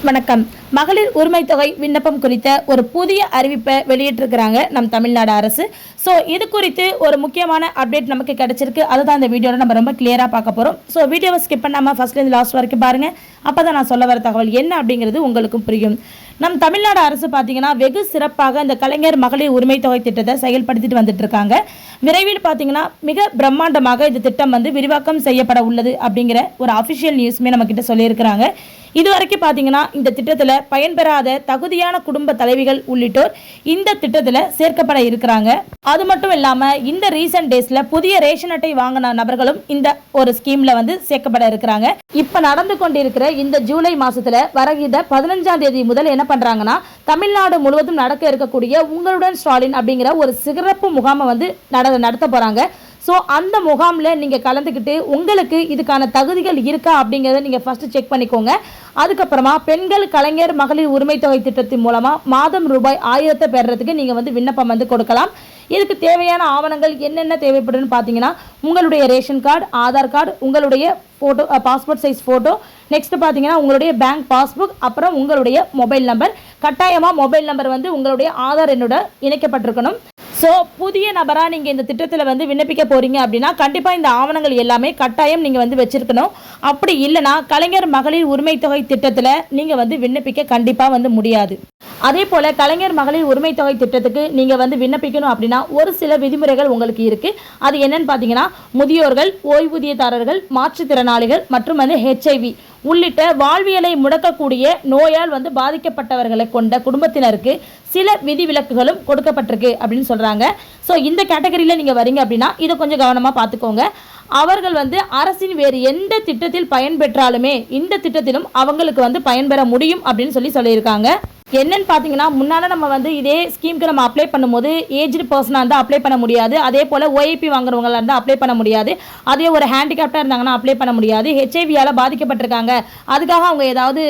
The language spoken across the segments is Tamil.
வணக்கம். மகளிர் உரிமை தொகை விண்ணப்பம் குறித்த ஒரு புதிய அறிவிப்பை வெளியிட்டிருக்கிறாங்க நம் தமிழ்நாடு அரசு. ஸோ இது குறித்து ஒரு முக்கியமான அப்டேட் நமக்கு கிடைச்சிருக்கு. அதுதான் இந்த வீடியோவில் நம்ம ரொம்ப கிளியராக பார்க்க போகிறோம். ஸோ வீடியோவை ஸ்கிப் பண்ணாமல் ஃபர்ஸ்ட்லேருந்து லாஸ்ட் வரைக்கும் பாருங்கள். அப்போ தான் நான் சொல்ல வர தகவல் என்ன அப்படிங்கிறது உங்களுக்கும் புரியும். நம் தமிழ்நாடு அரசு பார்த்தீங்கன்னா வெகு சிறப்பாக இந்த கலைஞர் மகளிர் உரிமை தொகை திட்டத்தை செயல்படுத்திட்டு வந்துட்டு இருக்காங்க. விரைவில் பார்த்தீங்கன்னா மிக பிரம்மாண்டமாக இந்த திட்டம் விரிவாக்கம் செய்யப்பட உள்ளது அப்படிங்கிற ஒரு அஃபிஷியல் நியூஸுமே நம்ம கிட்ட சொல்லியிருக்கிறாங்க. இதுவரைக்கும் பார்த்தீங்கன்னா இந்த திட்டத்தில் பயன்பெறாத தகுதியான குடும்ப தலைவிகள் உள்ளிட்டோர் இந்த திட்டத்தில் சேர்க்கப்பட இருக்கிறாங்க. அது மட்டும் இல்லாமல் இந்த ரீசன்ட் டேஸில் புதிய ரேஷன் அட்டை வாங்கின நபர்களும் இந்த ஒரு ஸ்கீமில் சேர்க்கப்பட இருக்கிறாங்க. இப்போ நடந்து கொண்டிருக்கிற இந்த ஜூலை மாதத்தில் வருகிற 15ஆம் தேதி முதல் என்ன பண்ணுறாங்கன்னா தமிழ்நாடு முழுவதும் நடக்க இருக்கக்கூடிய உங்களுடன் ஸ்டாலின் அப்படிங்கிற ஒரு சிறப்பு முகாமை நடத்த போகிறாங்க. ஸோ அந்த முகாமில் நீங்கள் கலந்துக்கிட்டு உங்களுக்கு இதுக்கான தகுதிகள் இருக்கா அப்படிங்கிறத நீங்கள் ஃபஸ்ட்டு செக் பண்ணிக்கோங்க. அதுக்கப்புறமா பெண்கள் கலைஞர் மகளிர் உரிமை தொகை திட்டத்தின் மூலமாக மாதம் ரூபாய் 1000 பெறுறதுக்கு நீங்கள் விண்ணப்பம் கொடுக்கலாம். இதுக்கு தேவையான ஆவணங்கள் என்னென்ன தேவைப்படுன்னு பார்த்தீங்கன்னா உங்களுடைய ரேஷன் கார்டு, ஆதார் கார்டு, உங்களுடைய photo, passport size photo, next பார்த்தீங்கன்னா உங்களுடைய பேங்க் பாஸ்புக், அப்புறம் உங்களுடைய மொபைல் நம்பர். கட்டாயமாக மொபைல் நம்பர் உங்களுடைய ஆதார் எண்ணோட இணைக்கப்பட்டிருக்கணும். ஸோ புதிய நபராக நீங்கள் இந்த திட்டத்தில் விண்ணப்பிக்க போகிறீங்க அப்படின்னா கண்டிப்பாக இந்த ஆவணங்கள் எல்லாமே கட்டாயம் நீங்கள் வச்சுருக்கணும். அப்படி இல்லைனா கலைஞர் மகளிர் உரிமை தொகை திட்டத்தில் நீங்கள் விண்ணப்பிக்க கண்டிப்பாக முடியாது. அதே போல் கலைஞர் மகளிர் உரிமை தொகை திட்டத்துக்கு நீங்கள் விண்ணப்பிக்கணும் அப்படின்னா ஒரு சில விதிமுறைகள் உங்களுக்கு இருக்குது. அது என்னன்னு பார்த்தீங்கன்னா முதியோர்கள், ஓய்வூதியதாரர்கள், மாற்றுத்திறனாளிகள் மற்றும் HIV உள்ளிட்ட வாழ்வியலை முடக்கக்கூடிய நோயால் பாதிக்கப்பட்டவர்களை கொண்ட குடும்பத்தினருக்கு சில விதிவிலக்குகளும் கொடுக்கப்பட்டிருக்கு அப்படின்னு சொல்கிறாங்க. ஸோ இந்த கேட்டகரியில் நீங்கள் வரீங்க அப்படின்னா இதை கொஞ்சம் கவனமாக பார்த்துக்கோங்க. அவர்கள் அரசின் வேறு எந்த திட்டத்தில் பயன்பெற்றாலுமே இந்த திட்டத்திலும் அவங்களுக்கு பயன்பெற முடியும் அப்படின்னு சொல்லியிருக்காங்க. என்னன்னு பார்த்தீங்கன்னா முன்னால் நம்ம இதே ஸ்கீமுக்கு நம்ம அப்ளை பண்ணும்போது ஏஜ்டு பர்சனாக இருந்தால் அப்ளை பண்ண முடியாது. அதே போல் OIP வாங்குறவங்களாக இருந்தால் அப்ளை பண்ண முடியாது. அதே ஒரு ஹேண்டிகேப்டாக இருந்தாங்கன்னா அப்ளை பண்ண முடியாது. HIVயால் பாதிக்கப்பட்டிருக்காங்க, அதுக்காக அவங்க ஏதாவது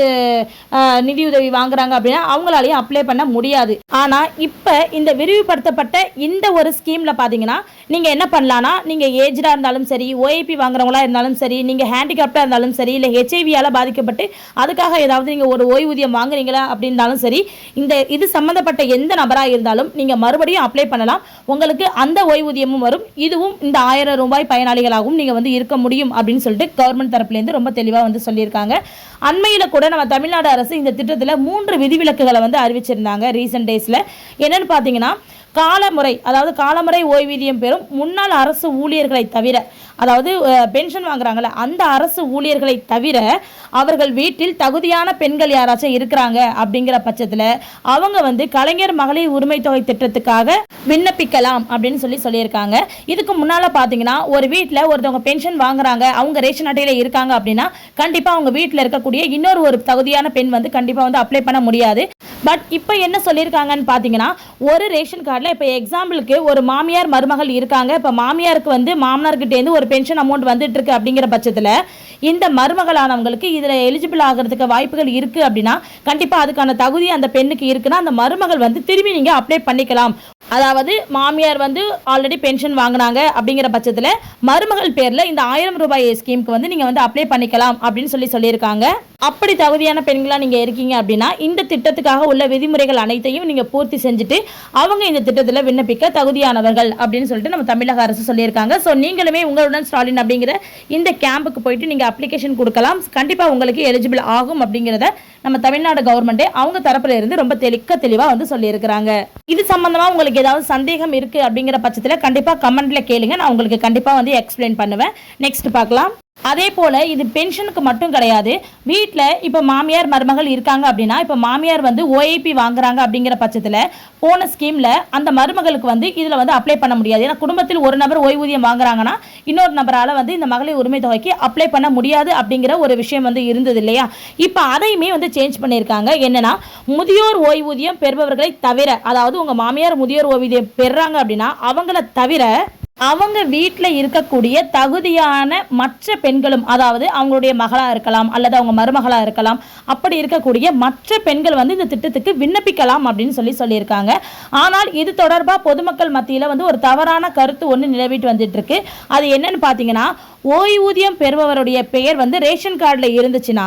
நிதியுதவி வாங்குறாங்க அப்படின்னா அவங்களாலையும் அப்ளை பண்ண முடியாது. ஆனால் இப்போ இந்த விரிவுபடுத்தப்பட்ட இந்த ஒரு ஸ்கீமில் பார்த்தீங்கன்னா நீங்கள் என்ன பண்ணலான்னா நீங்கள் ஏஜ்டாக இருந்தாலும் சரி, OIP வாங்குறவங்களா இருந்தாலும் சரி, நீங்கள் ஹேண்டிகேப்டாக இருந்தாலும் சரி, இல்லை HIVயால் பாதிக்கப்பட்டு அதுக்காக ஏதாவது நீங்கள் ஒரு ஓய்வூதியம் வாங்குறீங்களா அப்படின்னாலும் சரி, இது சம்பந்தப்பட்ட எந்த நபராக இருந்தாலும் நீங்க மறுபடியும் அப்ளை பண்ணலாம். உங்களுக்கு அந்த ஓய்வூதியமும் வரும். இதுவும் இந்த 1000 ரூபாய் பயனாளிகளாகவும் நீங்க இருக்க முடியும் அப்படின்னு சொல்லிட்டு கவர்மெண்ட் தரப்புல இருந்து ரொம்ப தெளிவா சொல்லியிருக்காங்க. அண்மையில கூட நம்ம தமிழ்நாடு அரசு இந்த திட்டத்தில் 3 விதிவிலக்குகளை அறிவிச்சிருந்தாங்க ரீசன்ட் டேஸ்ல. என்னன்னு பாத்தீங்கன்னா காலமுறை, அதாவது காலமுறை ஓய்வூதியம் பெறும் முன்னாள் அரசு ஊழியர்களை தவிர, அதாவது பென்ஷன் வாங்குறாங்கல்ல அந்த அரசு ஊழியர்களை தவிர அவர்கள் வீட்டில் தகுதியான பெண்கள் யாராச்சும் இருக்கிறாங்க அப்படிங்கிற பட்சத்தில் அவங்க கலைஞர் மகளிர் உரிமை தொகை திட்டத்துக்காக விண்ணப்பிக்கலாம் அப்படின்னு சொல்லியிருக்காங்க. இதுக்கு முன்னால் பார்த்தீங்கன்னா ஒரு வீட்டில் ஒருத்தவங்க பென்ஷன் வாங்குறாங்க, அவங்க ரேஷன் அட்டையில் இருக்காங்க அப்படின்னா கண்டிப்பாக அவங்க வீட்டில் இருக்கக்கூடிய இன்னொரு தகுதியான பெண் கண்டிப்பாக அப்ளை பண்ண முடியாது. பட் இப்போ என்ன சொல்லியிருக்காங்கன்னு பார்த்தீங்கன்னா ஒரு ரேஷன் கார்டில் இப்போ எக்ஸாம்பிளுக்கு ஒரு மாமியார் மருமகள் இருக்காங்க. இப்போ மாமியாருக்கு மாமனார்கிட்டேருந்து ஒரு பென்ஷன் அமௌண்ட் வந்துட்டு இருக்கு அப்படிங்கிற பட்சத்தில் இந்த மருமகளானவங்களுக்கு இதில் எலிஜிபிள் ஆகிறதுக்கு வாய்ப்புகள் இருக்குது அப்படின்னா கண்டிப்பாக அதுக்கான தகுதி அந்த பெண்ணுக்கு இருக்குன்னா அந்த மருமகள் திரும்பி நீங்கள் அப்ளை பண்ணிக்கலாம். அதாவது மாமியார் ஆல்ரெடி பென்ஷன் வாங்கினாங்க அப்படிங்கிற பட்சத்தில் மருமகள் பேரில் இந்த 1000 ரூபாய் ஸ்கீமுக்கு நீங்கள் அப்ளை பண்ணிக்கலாம் அப்படின்னு சொல்லியிருக்காங்க. அப்படி தகுதியான பெண்களாக நீங்கள் இருக்கீங்க அப்படின்னா இந்த திட்டத்துக்காக உள்ள விதிமுறைகள் அனைத்தையும் நீங்கள் பூர்த்தி செஞ்சுட்டு அவங்க இந்த திட்டத்தில் விண்ணப்பிக்க தகுதியானவர்கள் அப்படின்னு சொல்லிட்டு நம்ம தமிழக அரசு சொல்லியிருக்காங்க. ஸோ நீங்களுமே உங்களுடன் ஸ்டாலின் அப்படிங்கிற இந்த கேம்புக்கு போயிட்டு நீங்கள் அப்ளிகேஷன் கொடுக்கலாம். கண்டிப்பாக உங்களுக்கு எலிஜிபிள் ஆகும் அப்படிங்கிறத நம்ம தமிழ்நாடு கவர்மெண்ட்டே அவங்க தரப்புல இருந்து ரொம்ப தெளிவாக சொல்லியிருக்கிறாங்க. இது சம்பந்தமாக உங்களுக்கு ஏதாவது சந்தேகம் இருக்குது அப்படிங்கிற பட்சத்தில் கண்டிப்பாக கமெண்ட்ல கேளுங்க, நான் உங்களுக்கு கண்டிப்பாக எக்ஸ்பிளைன் பண்ணுவேன். நெக்ஸ்ட் பார்க்கலாம். அதே போல் இது பென்ஷனுக்கு மட்டும் கிடையாது. வீட்டில் இப்போ மாமியார் மருமகள் இருக்காங்க அப்படின்னா இப்போ மாமியார் OIP வாங்குறாங்க அப்படிங்கிற பட்சத்தில் போன ஸ்கீமில் அந்த மருமகளுக்கு இதில் அப்ளை பண்ண முடியாது. ஏன்னா குடும்பத்தில் ஒரு நபர் ஓய்வூதியம் வாங்குறாங்கன்னா இன்னொரு நபரால் இந்த மகளிர் உரிமை தொகைக்கு அப்ளை பண்ண முடியாது அப்படிங்கிற ஒரு விஷயம் இருந்தது இல்லையா. இப்போ அதையுமே சேஞ்ச் பண்ணியிருக்காங்க. என்னன்னா முதியோர் ஓய்வூதியம் பெறுபவர்களை தவிர, அதாவது உங்கள் மாமியார் முதியோர் ஓய்வூதியம் பெறுறாங்க அப்படின்னா அவங்கள தவிர அவங்க வீட்டில் இருக்கக்கூடிய தகுதியான மற்ற பெண்களும், அதாவது அவங்களுடைய மகளாக இருக்கலாம் அல்லது அவங்க மருமகளாக இருக்கலாம், அப்படி இருக்கக்கூடிய மற்ற பெண்கள் இந்த திட்டத்துக்கு விண்ணப்பிக்கலாம் அப்படின்னு சொல்லியிருக்காங்க. ஆனால் இது தொடர்பாக பொதுமக்கள் மத்தியில் ஒரு தவறான கருத்து ஒன்று நிலவிட்டு வந்துட்டு இருக்கு. அது என்னன்னு பார்த்தீங்கன்னா ஓய்வூதியம் பெறுபவருடைய பெயர் ரேஷன் கார்டில் இருந்துச்சுன்னா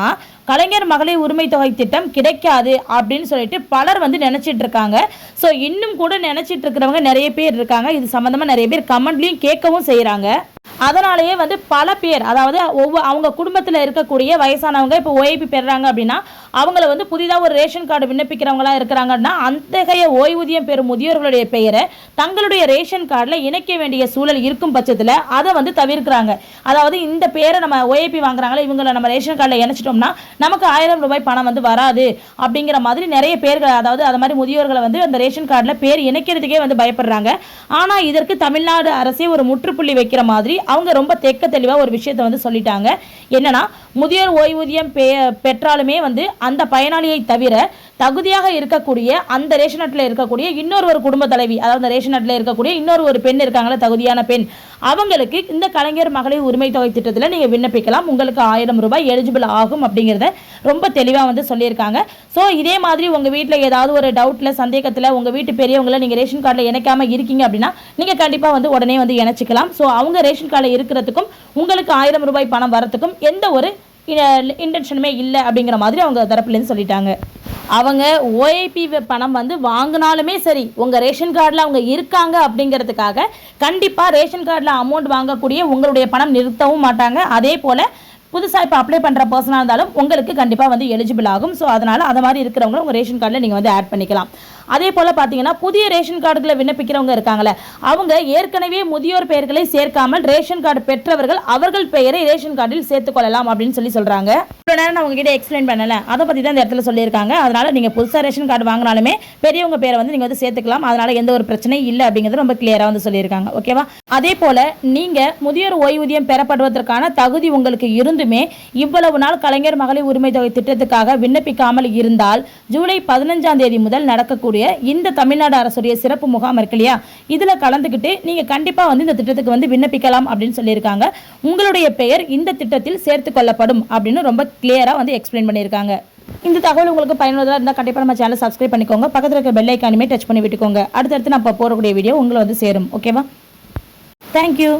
கலைஞர் மகளிர் உரிமை தொகை திட்டம் கிடைக்காது அப்படின்னு சொல்லிட்டு பலர் வந்து நினைச்சிட்டு இருக்காங்க. ஸோ இன்னும் கூட நினைச்சிட்டு இருக்கிறவங்க நிறைய பேர் இருக்காங்க. இது சம்பந்தமா நிறைய பேர் கமெண்ட்லையும் கேட்கவும் செய்கிறாங்க. அதனாலேயே வந்து பல பேர், அதாவது அவங்க குடும்பத்தில் இருக்கக்கூடிய வயசானவங்க இப்போ ஓய்வு பெறுறாங்க அப்படின்னா அவங்கள வந்து புதிதாக ஒரு ரேஷன் கார்டு விண்ணப்பிக்கிறவங்களா இருக்கிறாங்கன்னா அத்தகைய ஓய்வூதியம் பெறும் முதியோர்களுடைய பெயரை தங்களுடைய ரேஷன் கார்டில் இணைக்க வேண்டிய சூழல் இருக்கும் பட்சத்தில் அதை வந்து தவிர்க்கிறாங்க. அதாவது இந்த பேரை நம்ம ஓஏபி வாங்குறாங்களே இவங்களை நம்ம ரேஷன் கார்டில் இணைச்சிட்டோம்னா நமக்கு 1000 ரூபாய் பணம் வந்து வராது அப்படிங்கிற மாதிரி நிறைய பேர்கள், அதாவது அது மாதிரி முதியோர்களை வந்து அந்த ரேஷன் கார்டில் பேர் இணைக்கிறதுக்கே வந்து பயப்படுறாங்க. ஆனால் இதற்கு தமிழ்நாடு அரசே ஒரு முற்றுப்புள்ளி வைக்கிற மாதிரி அவங்க ரொம்ப தெக்க தெளிவாக ஒரு விஷயத்தை வந்து சொல்லிட்டாங்க. என்னன்னா, முதியோர் ஓய்வூதியம் பெற்றாலுமே வந்து அந்த பயனாளியை தவிர தகுதியாக இருக்கக்கூடிய அந்த ரேஷன் அட்டையில் இருக்கக்கூடிய இன்னொரு ஒரு குடும்ப தலைவி, அதாவது ரேஷன் அட்டையில் இருக்கக்கூடிய இன்னொரு ஒரு பெண் இருக்காங்களா, தகுதியான பெண், அவங்களுக்கு இந்த கலைஞர் மகளிர் உரிமை தொகை திட்டத்தில் நீங்கள் விண்ணப்பிக்கலாம். உங்களுக்கு 1000 ரூபாய் எலிஜிபிள் ஆகும் அப்படிங்கிறத ரொம்ப தெளிவாக வந்து சொல்லியிருக்காங்க. ஸோ இதே மாதிரி உங்கள் வீட்டில் ஏதாவது ஒரு டவுட்டில் சந்தேகத்தில் உங்கள் வீட்டு பெரியவங்களை நீங்கள் ரேஷன் கார்டில் இணைக்காமல் இருக்கீங்க அப்படின்னா நீங்கள் கண்டிப்பாக வந்து உடனே வந்து இணைச்சிக்கலாம். ஸோ அவங்க ரேஷன் கார்டில் இருக்கிறதுக்கும் உங்களுக்கு 1000 ரூபாய் பணம் வரத்துக்கும் எந்த ஒரு இன்டென்ஷனுமே இல்லை அப்படிங்கிற மாதிரி அவங்க தரப்புலேருந்து சொல்லிட்டாங்க. அவங்க ஓஏபி பணம் வந்து வாங்கினாலுமே சரி, உங்கள் ரேஷன் கார்டில் அவங்க இருக்காங்க அப்படிங்கிறதுக்காக கண்டிப்பாக ரேஷன் கார்டில் அமௌண்ட் வாங்கக்கூடிய உங்களுடைய பணம் நிறுத்தவும் மாட்டாங்க. அதே போல் புதுசாக இப்போ அப்ளை பண்ணுற பர்சனாக இருந்தாலும் உங்களுக்கு கண்டிப்பாக வந்து எலிஜிபிள் ஆகும். ஸோ அதனால் அதை மாதிரி இருக்கிறவங்க உங்கள் ரேஷன் கார்டில் நீங்கள் வந்து ஆட் பண்ணிக்கலாம். அதே போல் பார்த்தீங்கன்னா புதிய ரேஷன் கார்டுகளை விண்ணப்பிக்கிறவங்க இருக்காங்களே அவங்க ஏற்கனவே முதியோர் பெயர்களை சேர்க்காமல் ரேஷன் கார்டு பெற்றவர்கள் அவர்கள் பெயரை ரேஷன் கார்டில் சேர்த்துக்கொள்ளலாம் அப்படின்னு சொல்கிறாங்க. இவ்வளோ நேரம் நான் உங்ககிட்ட எக்ஸ்பிளைன் பண்ணலை, அதை பற்றி தான் இந்த இடத்துல சொல்லியிருக்காங்க. அதனால் நீங்கள் புதுசாக ரேஷன் கார்டு வாங்கினாலுமே பெரியவங்க பேரை வந்து நீங்கள் வந்து சேர்த்துக்கலாம். அதனால் எந்த ஒரு பிரச்சனையும் இல்லை அப்படிங்கிறது ரொம்ப கிளியராக வந்து சொல்லியிருக்காங்க. ஓகேவா? அதே போல் நீங்கள் முதியோர் ஓய்வூதியம் பெறப்படுவதற்கான தகுதி உங்களுக்கு இருந்துமே இவ்வளவு நாள் கலைஞர் மகளிர் உரிமை தொகை திட்டத்துக்காக விண்ணப்பிக்காமல் இருந்தால் ஜூலை 15ஆம் தேதி முதல் நடக்கக்கூடிய இந்த தமிழ்நாடு அரசுடைய சிறப்பு முகாம் இருக்கு இல்லையா, இதில் கலந்துக்கிட்டு நீங்கள் கண்டிப்பாக வந்து இந்த திட்டத்துக்கு வந்து விண்ணப்பிக்கலாம் அப்படின்னு சொல்லியிருக்காங்க. உங்களுடைய பெயர் இந்த திட்டத்தில் சேர்த்து கொள்ளப்படும் அப்படின்னு ரொம்ப கிளியராக வந்து எக்ஸ்பிளைன் பண்ணியிருக்காங்க. இந்த தகவல் உங்களுக்கு பயனுள்ளதாக இருந்தால் கண்டிப்பாக நம்ம சேனலை சப்ஸ்கிரைப் பண்ணிக்கோங்க. பக்கத்தில் இருக்க பெல் ஐக்கானுமே டச் பண்ணி விட்டுக்கோங்க. அடுத்தடுத்து நான் போடக்கூடிய வீடியோ உங்களை வந்து சேரும். ஓகேவா? தேங்க்யூ.